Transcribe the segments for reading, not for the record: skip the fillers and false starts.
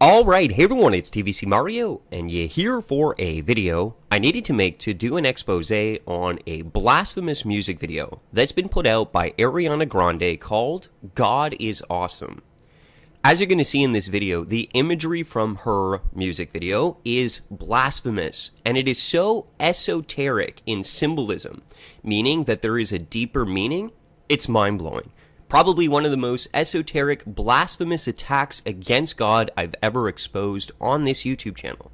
Alright, hey everyone, it's TVC Mario, and you're here for a video I needed to make to do an expose on a blasphemous music video that's been put out by Ariana Grande called God is Awesome. As you're going to see in this video, the imagery from her music video is blasphemous, and it is so esoteric in symbolism, meaning that there is a deeper meaning. It's mind-blowing. Probably one of the most esoteric, blasphemous attacks against God I've ever exposed on this YouTube channel.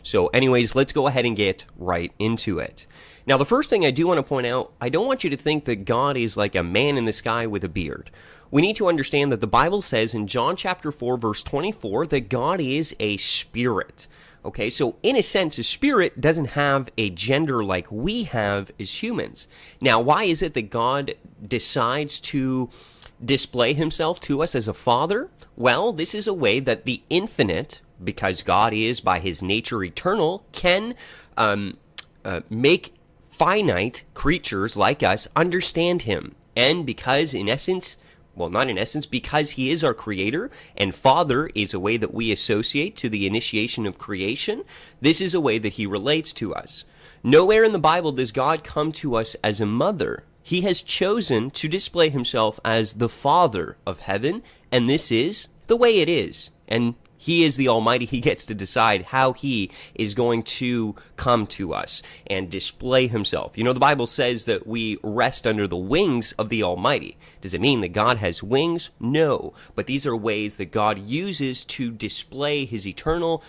So anyways, let's go ahead and get right into it. Now, the first thing I do want to point out, I don't want you to think that God is like a man in the sky with a beard. We need to understand that the Bible says in John chapter 4, verse 24, that God is a spirit. Okay, so in a sense, a spirit doesn't have a gender like we have as humans. Now, why is it that God decides to display himself to us as a father? Well, this is a way that the infinite, because God is by his nature eternal, can make finite creatures like us understand him. And because in essence, well, not in essence, because he is our creator, and father is a way that we associate to the initiation of creation, this is a way that he relates to us. Nowhere in the Bible does God come to us as a mother. He has chosen to display himself as the Father of heaven, and this is the way it is. And he is the Almighty. He gets to decide how he is going to come to us and display himself. You know, the Bible says that we rest under the wings of the Almighty. Does it mean that God has wings? No. But these are ways that God uses to display his eternal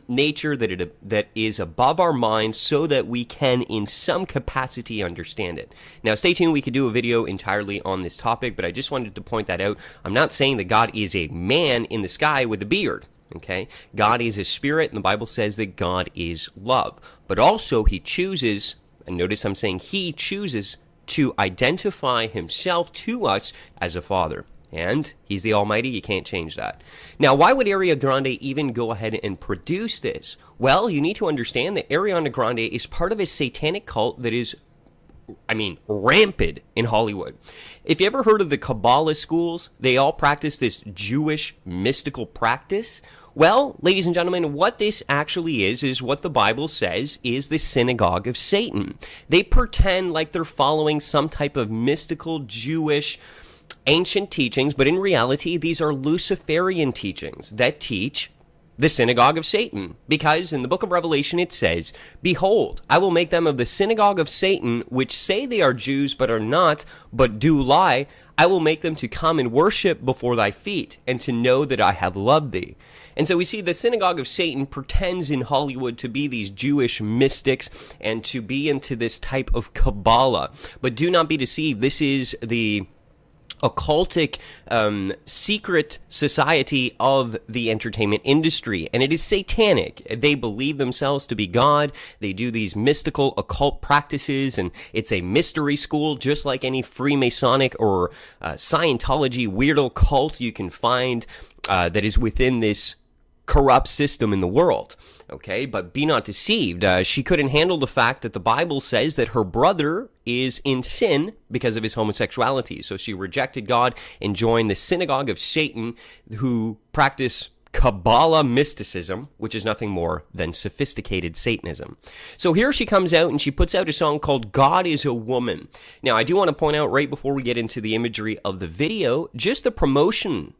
nature that is above our minds so that we can, in some capacity, understand it. Now, stay tuned. We could do a video entirely on this topic, but I just wanted to point that out. I'm not saying that God is a man in the sky with a beard. Okay, God is a spirit, and the Bible says that God is love. But also he chooses, and notice I'm saying he chooses to identify himself to us as a father. And he's the Almighty, you can't change that. Now, why would Ariana Grande even go ahead and produce this? Well, you need to understand that Ariana Grande is part of a satanic cult that is rampant in Hollywood. If you ever heard of the Kabbalah schools, they all practice this Jewish mystical practice. Well, ladies and gentlemen, what this actually is what the Bible says is the synagogue of Satan. They pretend like they're following some type of mystical Jewish ancient teachings, but in reality, these are Luciferian teachings that teach the synagogue of Satan, because in the book of Revelation it says, "Behold, I will make them of the synagogue of Satan, which say they are Jews, but are not, but do lie. I will make them to come and worship before thy feet, and to know that I have loved thee." And so we see the synagogue of Satan pretends in Hollywood to be these Jewish mystics and to be into this type of Kabbalah. But do not be deceived. This is the occultic secret society of the entertainment industry, and it is satanic. They believe themselves to be God. They do these mystical occult practices, and it's a mystery school just like any Freemasonic or Scientology weirdo cult you can find that is within this corrupt system in the world. Okay, but be not deceived. She couldn't handle the fact that the Bible says that her brother is in sin because of his homosexuality. So she rejected God and joined the synagogue of Satan, who practice Kabbalah mysticism, which is nothing more than sophisticated Satanism. So here she comes out and she puts out a song called God is a Woman. Now, I do want to point out right before we get into the imagery of the video, just the promotion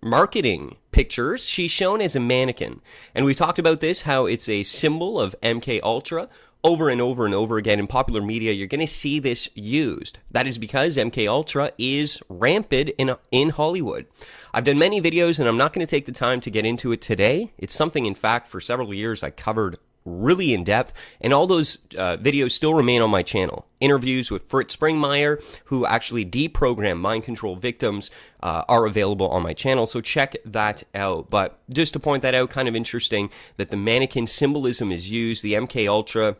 marketing pictures, she's shown as a mannequin. And we've talked about this, how it's a symbol of MK Ultra. Over and over and over again in popular media, you're going to see this used. That is because MK Ultra is rampant in Hollywood. I've done many videos, and I'm not going to take the time to get into it today. It's something, in fact, for several years I covered really in depth, and all those videos still remain on my channel. Interviews with Fritz Springmeier, who actually deprogrammed mind control victims, are available on my channel, so check that out. But just to point that out, kind of interesting that the mannequin symbolism is used. The MK Ultra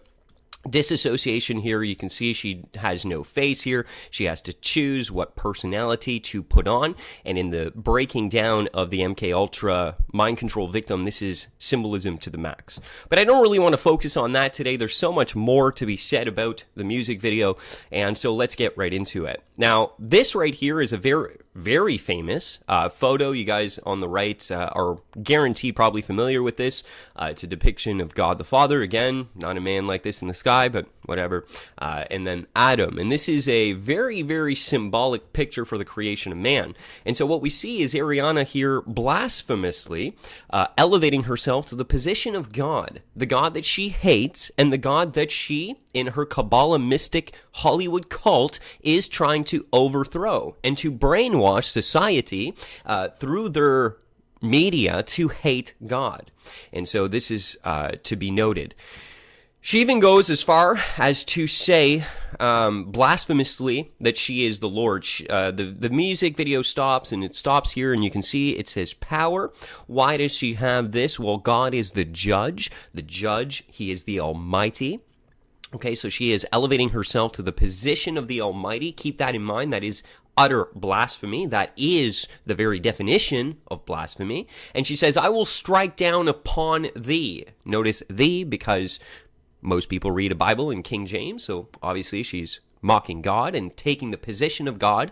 disassociation here. You can see she has no face here. She has to choose what personality to put on. And in the breaking down of the MK Ultra mind control victim, this is symbolism to the max. But I don't really want to focus on that today. There's so much more to be said about the music video, and so let's get right into it. Now, this right here is a very, very famous photo. You guys on the right are guaranteed probably familiar with this. It's a depiction of God the Father. Again, not a man like this in the sky, but whatever. And then Adam. And this is a very, very symbolic picture for the creation of man. And so what we see is Ariana here blasphemously elevating herself to the position of God, the God that she hates, and the God that she, in her Kabbalah mystic Hollywood cult, is trying to overthrow and to brainwash society through their media to hate God. And so this is to be noted. She even goes as far as to say blasphemously that she is the Lord. The music video stops, and it stops here, and you can see it says power. Why does she have this? Well, God is the judge. The judge, he is the Almighty. Okay, so she is elevating herself to the position of the Almighty. Keep that in mind. That is utter blasphemy. That is the very definition of blasphemy. And she says, I will strike down upon thee. Notice thee because most people read a Bible in King James, so obviously she's mocking God and taking the position of God.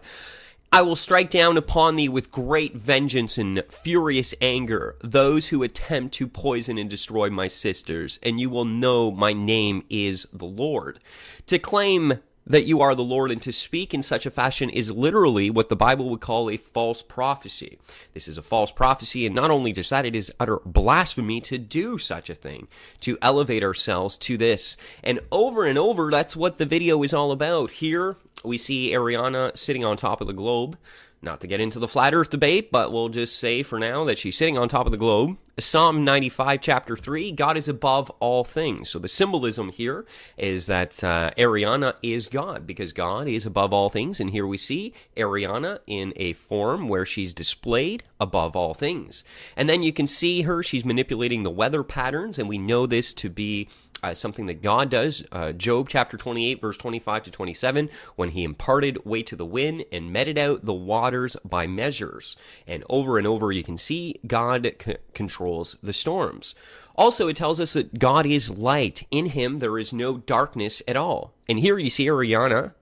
I will strike down upon thee with great vengeance and furious anger those who attempt to poison and destroy my sisters, and you will know my name is the Lord. To claim that you are the Lord and to speak in such a fashion is literally what the Bible would call a false prophecy. This is a false prophecy, and not only just that, it is utter blasphemy to do such a thing, to elevate ourselves to this. And over, that's what the video is all about. Here, we see Ariana sitting on top of the globe. Not to get into the flat earth debate, but we'll just say for now that she's sitting on top of the globe. Psalm 95, chapter 3, God is above all things. So the symbolism here is that Ariana is God, because God is above all things. And here we see Ariana in a form where she's displayed above all things. And then you can see her, she's manipulating the weather patterns, and we know this to be something that God does. Job chapter 28, verse 25 to 27, when he imparted weight to the wind and meted out the waters by measures. And over you can see God controls the storms. Also, it tells us that God is light. In him, there is no darkness at all. And here you see Ariana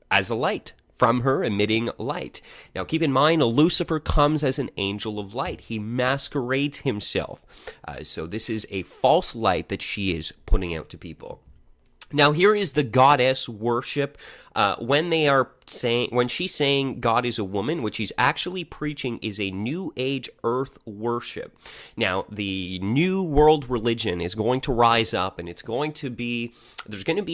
as a light, from her emitting light. Now keep in mind, Lucifer comes as an angel of light. He masquerades himself. So this is a false light that she is putting out to people. Now here is the goddess worship. When she's saying God is a woman, what she's actually preaching is a new age earth worship. Now the new world religion is going to rise up, and there's going to be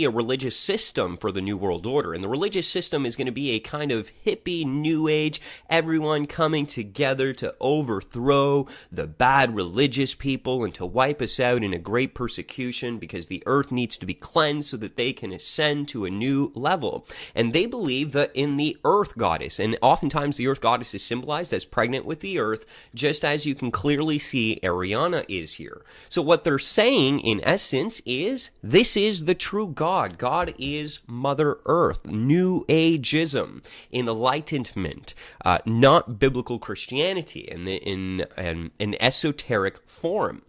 a religious system for the new world order. And the religious system is going to be a kind of hippie new age, everyone coming together to overthrow the bad religious people and to wipe us out in a great persecution, because the earth needs to be cleansed so that they can ascend to a new level. And they believe that in the earth goddess, and oftentimes the earth goddess is symbolized as pregnant with the earth, just as you can clearly see Ariana is here. So what they're saying in essence is, this is the true God. God is Mother Earth, New Ageism, enlightenment, not biblical Christianity in an esoteric form.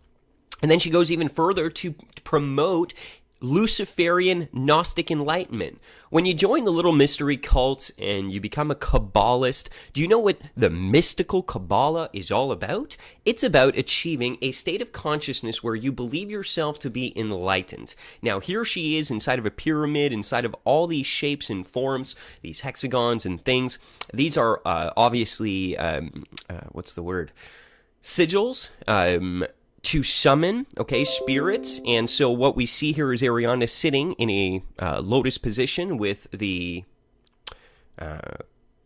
And then she goes even further to promote Luciferian Gnostic enlightenment. When you join the little mystery cults and you become a Kabbalist, do you know what the mystical Kabbalah is all about? It's about achieving a state of consciousness where you believe yourself to be enlightened. Now, here she is inside of a pyramid, inside of all these shapes and forms, these hexagons and things. These are obviously, what's the word? Sigils. To summon, spirits. And so what we see here is Ariana sitting in a lotus position with the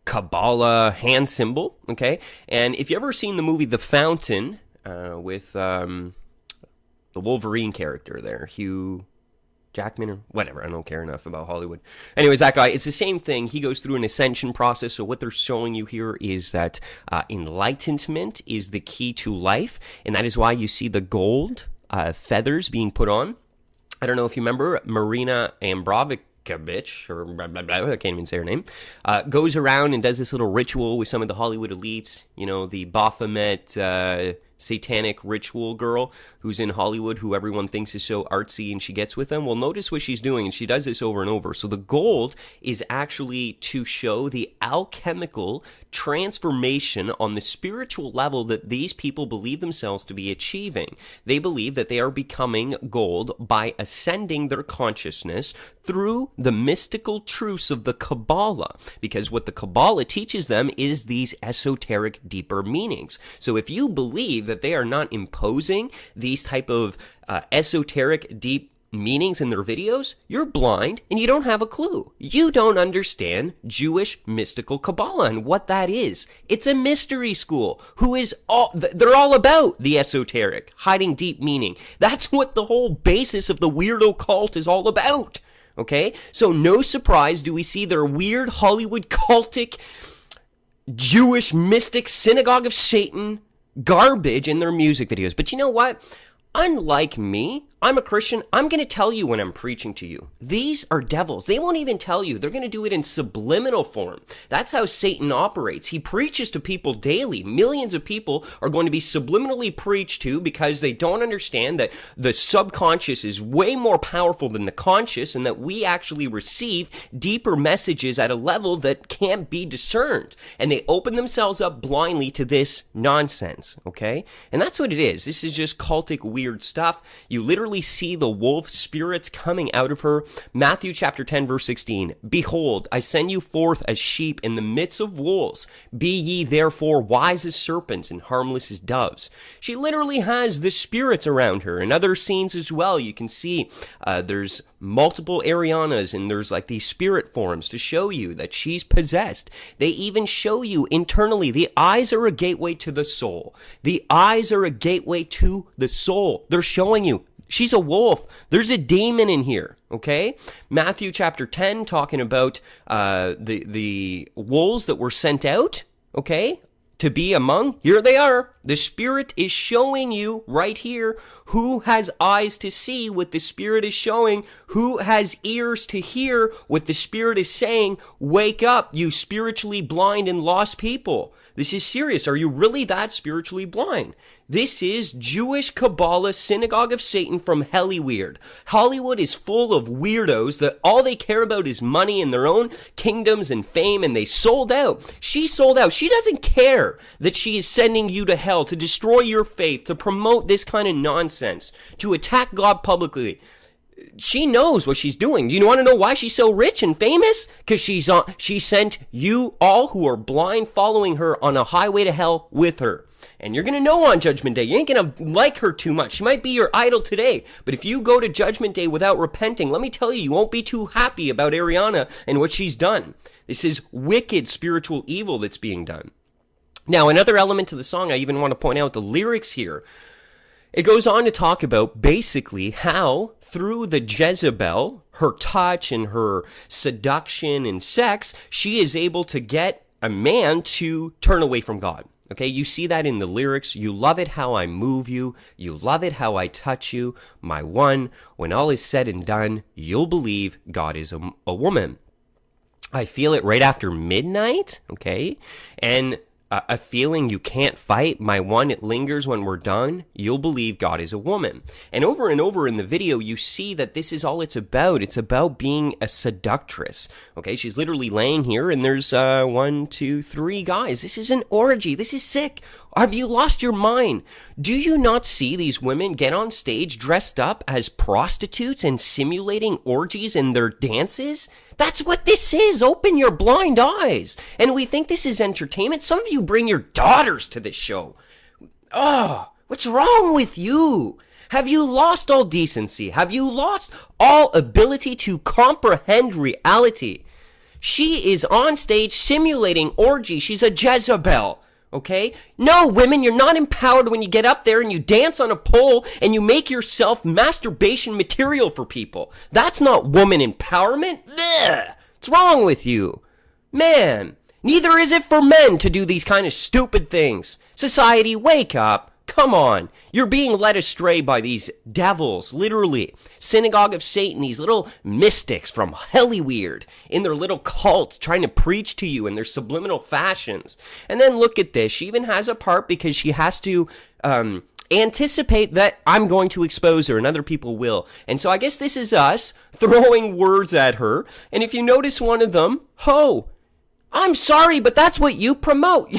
Kabbalah hand symbol, And if you ever seen the movie The Fountain with the Wolverine character there, Hugh Jackman or whatever, I don't care enough about Hollywood. Anyways, that guy, it's the same thing. He goes through an ascension process. So what they're showing you here is that enlightenment is the key to life. And that is why you see the gold feathers being put on. I don't know if you remember Marina Abramovich, or blah, blah, blah, I can't even say her name, goes around and does this little ritual with some of the Hollywood elites, the Baphomet satanic ritual girl who's in Hollywood, who everyone thinks is so artsy, and she gets with them. Well, notice what she's doing, and she does this over and over. So the gold is actually to show the alchemical transformation on the spiritual level that these people believe themselves to be achieving. They believe that they are becoming gold by ascending their consciousness through the mystical truths of the Kabbalah, because what the Kabbalah teaches them is these esoteric, deeper meanings. So if you believe that they are not imposing these type of esoteric, deep meanings in their videos, you're blind and you don't have a clue. You don't understand Jewish mystical Kabbalah and what that is. It's a mystery school they're all about the esoteric, hiding deep meaning. That's what the whole basis of the weirdo cult is all about. Okay? So no surprise do we see their weird Hollywood cultic Jewish mystic synagogue of Satan garbage in their music videos. But you know what? Unlike me, I'm a Christian. I'm going to tell you when I'm preaching to you. These are devils. They won't even tell you. They're going to do it in subliminal form. That's how Satan operates. He preaches to people daily. Millions of people are going to be subliminally preached to because they don't understand that the subconscious is way more powerful than the conscious, and that we actually receive deeper messages at a level that can't be discerned. And they open themselves up blindly to this nonsense, okay? And that's what it is. This is just cultic, weird stuff. You literally see the wolf spirits coming out of her. Matthew chapter 10 verse 16. Behold, I send you forth as sheep in the midst of wolves. Be ye therefore wise as serpents and harmless as doves. She literally has the spirits around her. In other scenes as well, you can see there's multiple Arianas, and there's like these spirit forms to show you that she's possessed. They even show you internally, the eyes are a gateway to the soul. The eyes are a gateway to the soul. They're showing you she's a wolf. There's a demon in here, okay? Matthew chapter 10 talking about the wolves that were sent out, okay, to be among. Here they are. The Spirit is showing you right here who has eyes to see what the Spirit is showing, who has ears to hear what the Spirit is saying. Wake up, you spiritually blind and lost people. This is serious. Are you really that spiritually blind? This is Jewish Kabbalah Synagogue of Satan from Hollywood. Hollywood is full of weirdos that all they care about is money and their own kingdoms and fame, and they sold out. She sold out. She doesn't care that she is sending you to hell to destroy your faith, to promote this kind of nonsense, to attack God publicly. She knows what she's doing. Do you want to know why she's so rich and famous? Because she sent you all who are blind following her on a highway to hell with her. And you're going to know on Judgment Day. You ain't going to like her too much. She might be your idol today. But if you go to Judgment Day without repenting, let me tell you, you won't be too happy about Ariana and what she's done. This is wicked spiritual evil that's being done. Now, another element to the song, I even want to point out the lyrics here. It goes on to talk about basically how through the Jezebel, her touch and her seduction and sex, she is able to get a man to turn away from God. Okay, you see that in the lyrics. You love it how I move you. You love it how I touch you. My one, when all is said and done, you'll believe God is a woman. I feel it right after midnight, okay? And a feeling you can't fight. My one, it lingers when we're done. You'll believe God is a woman. And over in the video, you see that this is all it's about. It's about being a seductress. Okay, she's literally laying here, and there's 1, 2, 3 guys. This is an orgy. This is sick. Have you lost your mind? Do you not see these women get on stage dressed up as prostitutes and simulating orgies in their dances? That's what this is. Open your blind eyes. And we think this is entertainment. Some of you bring your daughters to this show. Oh, what's wrong with you? Have you lost all decency? Have you lost all ability to comprehend reality? She is on stage simulating orgy. She's a Jezebel. Okay? No, women, you're not empowered when you get up there and you dance on a pole and you make yourself masturbation material for people. That's not woman empowerment. Blech. What's wrong with you? Man, neither is it for men to do these kind of stupid things. Society, wake up. Come on. You're being led astray by these devils, literally. Synagogue of Satan, these little mystics from Hollyweird in their little cults trying to preach to you in their subliminal fashions. And then look at this. She even has a part because she has to anticipate that I'm going to expose her and other people will. And so I guess this is us throwing words at her. And if you notice one of them, I'm sorry, but that's what you promote.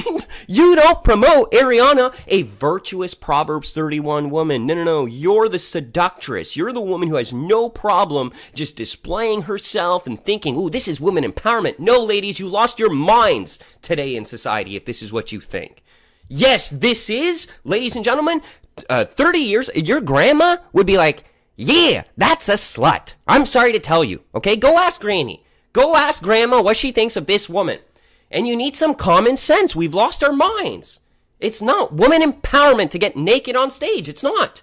You don't promote Ariana, a virtuous Proverbs 31 woman. No. You're the seductress. You're the woman who has no problem just displaying herself and thinking, ooh, this is women empowerment. No, ladies, you lost your minds today in society if this is what you think. Yes, this is, ladies and gentlemen, 30 years, your grandma would be like, yeah, that's a slut. I'm sorry to tell you, okay? Go ask Granny. Go ask Grandma what she thinks of this woman. And you need some common sense. We've lost our minds. It's not woman empowerment to get naked on stage. It's not.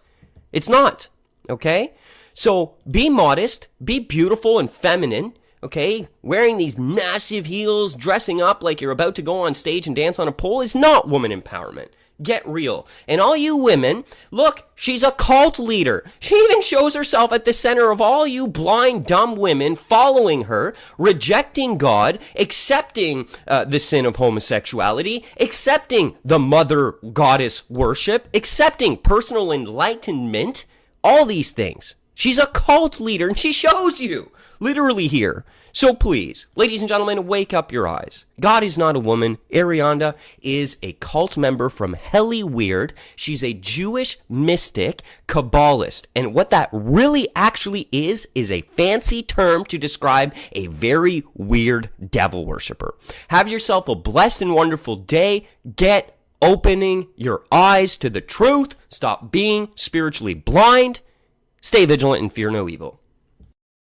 It's not. Okay? So be modest, be beautiful and feminine. Okay? Wearing these massive heels, dressing up like you're about to go on stage and dance on a pole is not woman empowerment. Get real. And all you women, look, she's a cult leader. She even shows herself at the center of all you blind, dumb women following her, rejecting God, accepting the sin of homosexuality, accepting the mother goddess worship, accepting personal enlightenment, all these things. She's a cult leader and she shows you, literally here. So please, ladies and gentlemen, wake up your eyes. God is not a woman. Ariana is a cult member from Hollyweird. She's a Jewish mystic, Kabbalist. And what that really actually is a fancy term to describe a very weird devil worshiper. Have yourself a blessed and wonderful day. Get opening your eyes to the truth. Stop being spiritually blind. Stay vigilant and fear no evil.